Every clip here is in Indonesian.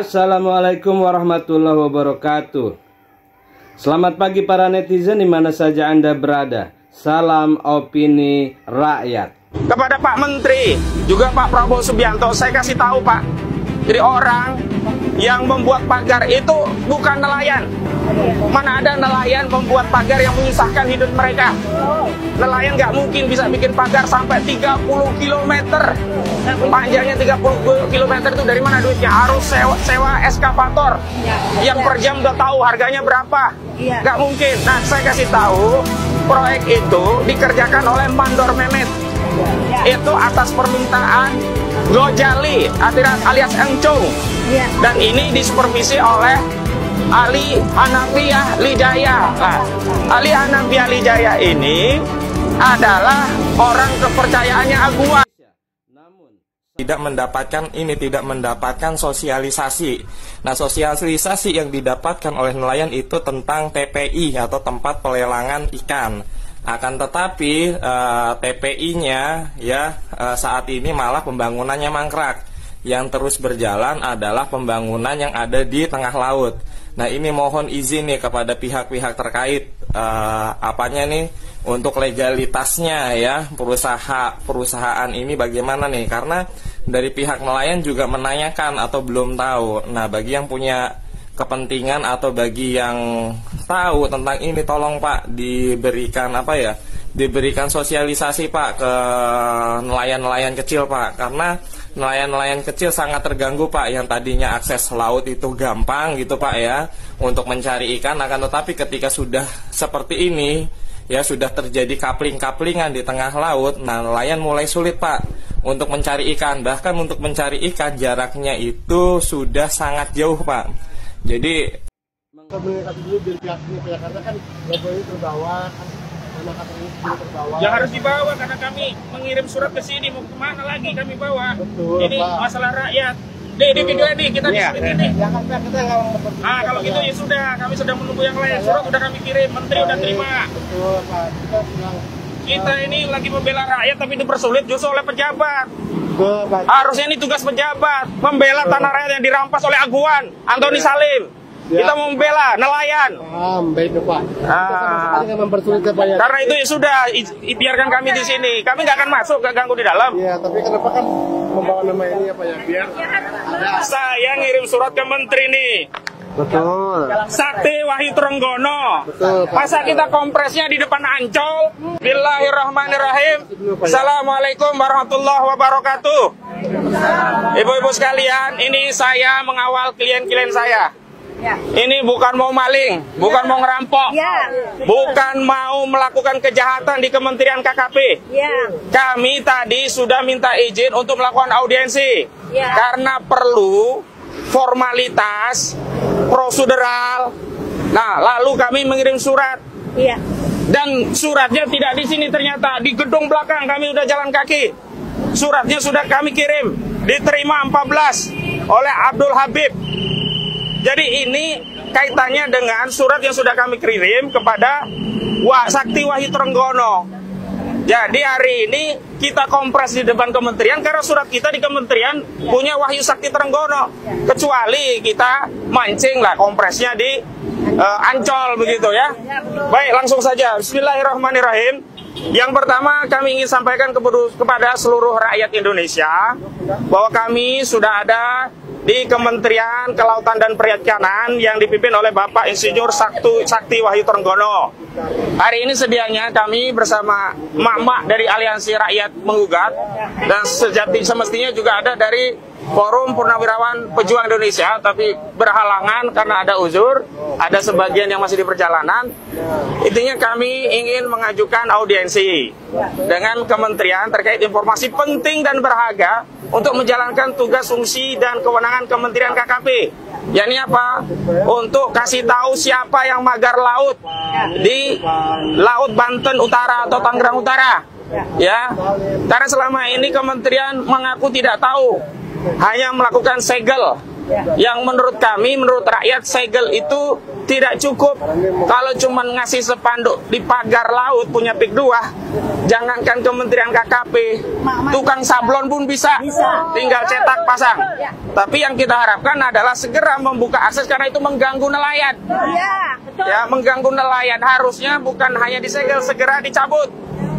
Assalamualaikum warahmatullahi wabarakatuh. Selamat pagi para netizen di mana saja Anda berada. Salam opini rakyat. Kepada Pak Menteri, juga Pak Prabowo Subianto, saya kasih tahu Pak, jadi orang yang membuat pagar itu bukan nelayan. Mana ada nelayan membuat pagar yang menyusahkan hidup mereka. Nelayan nggak mungkin bisa bikin pagar sampai 30 km. Panjangnya 30 km itu dari mana duitnya? Harus sewa eskavator yang per jam udah tahu harganya berapa. Nggak mungkin. Nah, saya kasih tahu, proyek itu dikerjakan oleh Mandor Mehmet. Itu atas permintaan Gojali alias Encung. Dan ini disupervisi oleh Ali Hanafiah Lijaya. Nah, Ali Hanafiah Lijaya ini adalah orang kepercayaannya Aguan. Tidak mendapatkan sosialisasi. Nah, sosialisasi yang didapatkan oleh nelayan itu tentang TPI atau tempat pelelangan ikan. Akan tetapi TPI-nya saat ini malah pembangunannya mangkrak. Yang terus berjalan adalah pembangunan yang ada di tengah laut. Nah, ini mohon izin nih kepada pihak-pihak terkait untuk legalitasnya ya, perusahaan ini bagaimana nih, karena dari pihak nelayan juga menanyakan atau belum tahu. Nah, bagi yang punya kepentingan atau bagi yang tahu tentang ini, tolong Pak diberikan diberikan sosialisasi Pak ke nelayan-nelayan kecil Pak, karena nelayan-nelayan kecil sangat terganggu Pak, yang tadinya akses laut itu gampang gitu Pak ya untuk mencari ikan, akan tetapi ketika sudah seperti ini ya, sudah terjadi kapling-kaplingan di tengah laut, nah nelayan mulai sulit Pak untuk mencari ikan. Bahkan untuk mencari ikan jaraknya itu sudah sangat jauh Pak. Jadi komunikasi dulu biar pihak karena kan ini terbawa kan, yang harus dibawa karena kami mengirim surat ke sini, mau kemana lagi kami bawa. Betul, ini Pak. Masalah rakyat. Di video ini kita di sini. Ah, kalau gitu ya sudah, kami sudah menunggu yang lain. Surat sudah kami kirim, menteri udah terima. Betul, Pak. Kita ini lagi membela rakyat tapi dipersulit justru oleh pejabat. Betul, Pak. Harusnya ini tugas pejabat, membela tanah rakyat yang dirampas oleh Aguan, Antoni Salim. Kita mau membela nelayan. Baik Pak. Karena itu ya sudah, biarkan kami di sini. Kami nggak akan masuk, nggak ganggu di dalam. Iya, tapi kenapa kan membawa nama ini apa ya? Biar saya ngirim surat ke menteri nih. Betul. Sakti Wahyu Trenggono. Betul, Pak. Masa kita kompresnya di depan Ancol? Bismillahirrahmanirrahim. Assalamualaikum warahmatullahi wabarakatuh. Ibu-ibu sekalian, ini saya mengawal klien-klien saya. Ini bukan mau maling, bukan mau ngerampok, bukan mau melakukan kejahatan di Kementerian KKP. Kami tadi sudah minta izin untuk melakukan audiensi karena perlu formalitas prosedural. Nah, lalu kami mengirim surat. Dan suratnya tidak di sini ternyata, di gedung belakang. Kami udah jalan kaki. Suratnya sudah kami kirim, diterima 14 oleh Abdul Habib. Jadi ini kaitannya dengan surat yang sudah kami kirim kepada Sakti Wahyu Trenggono. Jadi hari ini kita kompres di depan kementerian karena surat kita di kementerian punya Wahyu Sakti Trenggono. Kecuali kita mancing lah kompresnya di Ancol begitu ya. Baik, langsung saja. Bismillahirrahmanirrahim. Yang pertama kami ingin sampaikan kepada seluruh rakyat Indonesia bahwa kami sudah ada di Kementerian Kelautan dan Perikanan yang dipimpin oleh Bapak Insinyur Sakti Wahyu Trenggono. Hari ini sedianya kami bersama emak-emak dari Aliansi Rakyat Menggugat dan semestinya juga ada dari Forum Purnawirawan Pejuang Indonesia, tapi berhalangan karena ada uzur, ada sebagian yang masih di perjalanan. Intinya kami ingin mengajukan audiensi dengan kementerian terkait informasi penting dan berharga untuk menjalankan tugas, fungsi, dan kewenangan Kementerian KKP. Yakni apa? Untuk kasih tahu siapa yang magar laut di Laut Banten Utara atau Tangerang Utara. Ya, karena selama ini kementerian mengaku tidak tahu, hanya melakukan segel Yang menurut kami, menurut rakyat, segel itu tidak cukup. Kalau cuma ngasih spanduk di pagar laut punya PIK 2, jangankan Kementerian KKP, tukang sablon pun bisa. Tinggal cetak pasang. Tapi yang kita harapkan adalah segera membuka akses, karena itu mengganggu nelayan. Ya, mengganggu nelayan. Harusnya bukan hanya disegel, segera dicabut.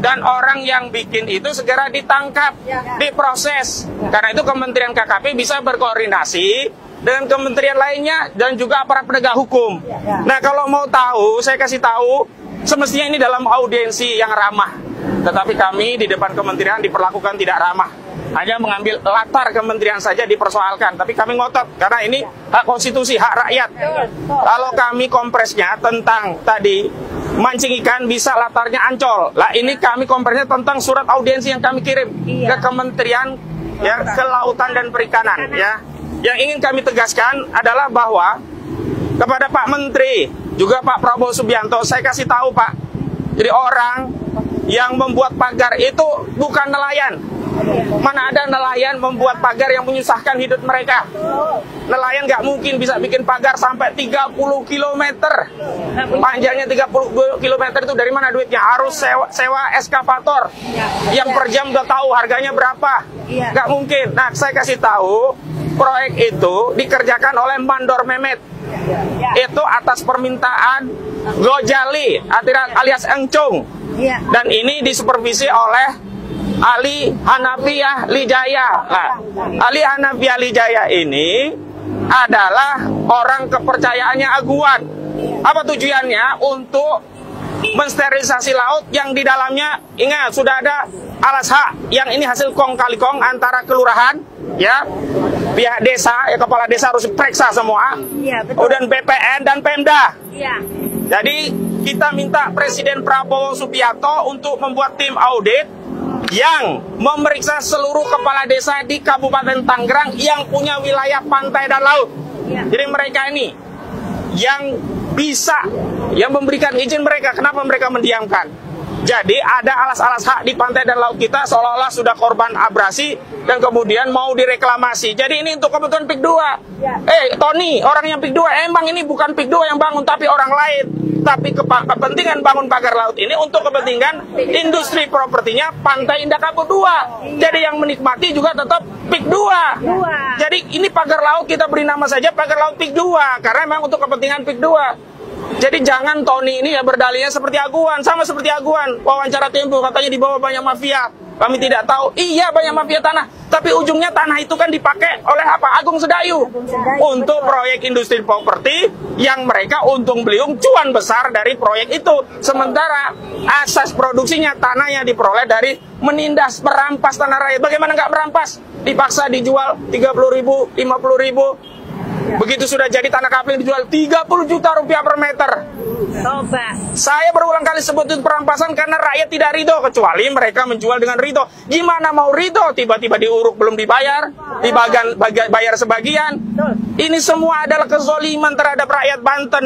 Dan orang yang bikin itu segera ditangkap, diproses. Karena itu Kementerian KKP bisa berkoordinasi dengan kementerian lainnya dan juga aparat penegak hukum. Nah, kalau mau tahu, saya kasih tahu, semestinya ini dalam audiensi yang ramah. Tetapi kami di depan kementerian diperlakukan tidak ramah. Hanya mengambil latar kementerian saja dipersoalkan. Tapi kami ngotot, karena ini hak konstitusi, hak rakyat. Kalau kami kompresnya tentang tadi mancing ikan, bisa latarnya Ancol. Lah ini kami kompresnya tentang surat audiensi yang kami kirim ke Kementerian ya Kelautan dan Perikanan ya. Yang ingin kami tegaskan adalah bahwa kepada Pak Menteri juga Pak Prabowo Subianto, saya kasih tahu Pak, jadi orang yang membuat pagar itu bukan nelayan. Mana ada nelayan membuat pagar yang menyusahkan hidup mereka. Nelayan nggak mungkin bisa bikin pagar sampai 30 km. Panjangnya 30 km itu dari mana duitnya? Harus sewa eskavator yang per jam udah tahu harganya berapa. Nggak mungkin. Nah, saya kasih tahu, proyek itu dikerjakan oleh Mandor Mehmet. Itu atas permintaan Gojali alias Engcung. Dan ini disupervisi oleh Ali Hanafiah Lijaya. Nah, Ali Hanafiah Lijaya ini adalah orang kepercayaannya Aguan. Apa tujuannya? Untuk mensterilisasi laut yang di dalamnya, ingat, sudah ada alas hak yang ini hasil kong kali kong antara kelurahan, ya, pihak desa, ya, kepala desa harus periksa semua, dan BPN dan Pemda. Jadi kita minta Presiden Prabowo Subianto untuk membuat tim audit yang memeriksa seluruh kepala desa di Kabupaten Tangerang yang punya wilayah pantai dan laut. Jadi mereka ini yang bisa, yang memberikan izin mereka, kenapa mereka mendiamkan? Jadi ada alas-alas hak di pantai dan laut kita seolah-olah sudah korban abrasi dan kemudian mau direklamasi. Jadi ini untuk kebutuhan PIK 2. Tony, orang yang PIK 2, emang ini bukan PIK 2 yang bangun tapi orang lain. Tapi kepentingan bangun pagar laut ini untuk kepentingan industri propertinya Pantai Indah Kapuk 2. Jadi yang menikmati juga tetap PIK 2. Jadi ini pagar laut kita beri nama saja pagar laut PIK 2 karena memang untuk kepentingan PIK 2. Jadi jangan Tony ini ya berdalihnya seperti Aguan, sama seperti Aguan. Wawancara Tempo katanya di bawah banyak mafia. Kami tidak tahu. Iya, banyak mafia tanah. Tapi ujungnya tanah itu kan dipakai oleh apa? Agung Sedayu. Untuk proyek industri properti yang mereka untung beliung cuan besar dari proyek itu. Sementara asas produksinya tanahnya diperoleh dari menindas, merampas tanah rakyat. Bagaimana nggak merampas? Dipaksa dijual 30.000, 50.000. Begitu sudah jadi tanah kapling dijual 30 juta rupiah per meter. Saya berulang kali sebut itu perampasan karena rakyat tidak ridho, kecuali mereka menjual dengan ridho. Gimana mau ridho? Tiba-tiba diuruk belum dibayar, bayar sebagian. Ini semua adalah kezoliman terhadap rakyat Banten.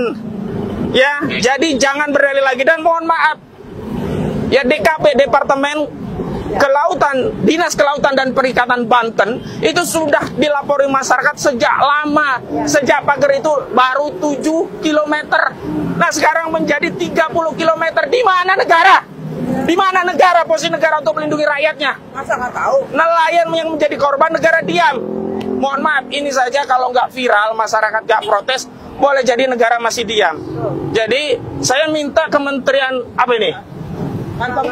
Ya, jadi jangan berdalih lagi dan mohon maaf. Ya, DKP Departemen Kelautan, Dinas Kelautan dan Perikanan Banten itu sudah dilapori masyarakat sejak lama. Sejak pagar itu baru 7 km. Nah sekarang menjadi 30 km. Di mana negara? Di mana negara, posisi negara untuk melindungi rakyatnya? Masa nggak tahu? Nelayan yang menjadi korban, negara diam. Mohon maaf, ini saja kalau nggak viral, masyarakat nggak protes, boleh jadi negara masih diam. Jadi saya minta Kementerian apa ini? Kantor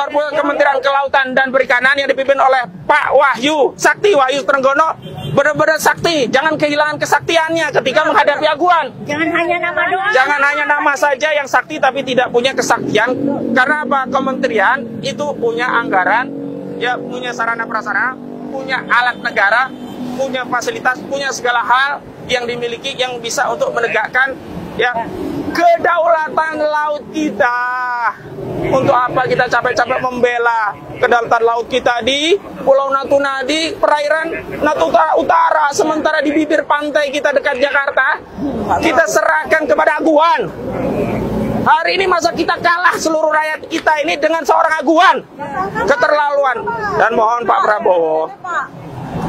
Pusat Kementerian Kelautan dan Perikanan yang dipimpin oleh Pak Wahyu Sakti, Wahyu Trenggono, benar-benar sakti, jangan kehilangan kesaktiannya ketika menghadapi Aguan. Jangan hanya nama doang. Jangan hanya nama saja yang sakti tapi tidak punya kesaktian. Karena apa? Kementerian itu punya anggaran, ya punya sarana prasarana, punya alat negara, punya fasilitas, punya segala hal yang dimiliki yang bisa untuk menegakkan ya kedaulatan laut kita. Untuk apa kita capek-capek membela kedaulatan laut kita di Pulau Natuna, di perairan Natuna Utara, sementara di bibir pantai kita dekat Jakarta kita serahkan kepada Aguan. Hari ini masa kita kalah seluruh rakyat kita ini dengan seorang Aguan? Keterlaluan. Dan mohon Pak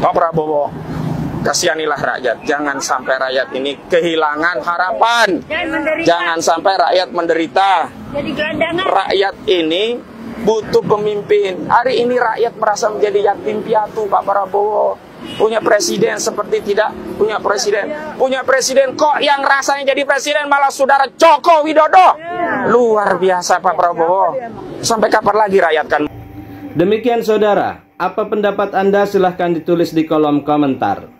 Prabowo, Kasihanilah rakyat, jangan sampai rakyat ini kehilangan harapan, jangan sampai rakyat menderita. Jadi gelandangan. Rakyat ini butuh pemimpin. Hari ini rakyat merasa menjadi yatim piatu, Pak Prabowo. Punya presiden seperti tidak punya presiden. Punya presiden kok yang rasanya jadi presiden malah saudara Joko Widodo. Luar biasa Pak Prabowo. Sampai kapan lagi rakyat kan? Demikian saudara, apa pendapat Anda silahkan ditulis di kolom komentar.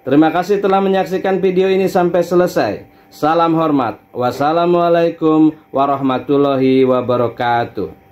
Terima kasih telah menyaksikan video ini sampai selesai. Salam hormat. Wassalamualaikum warahmatullahi wabarakatuh.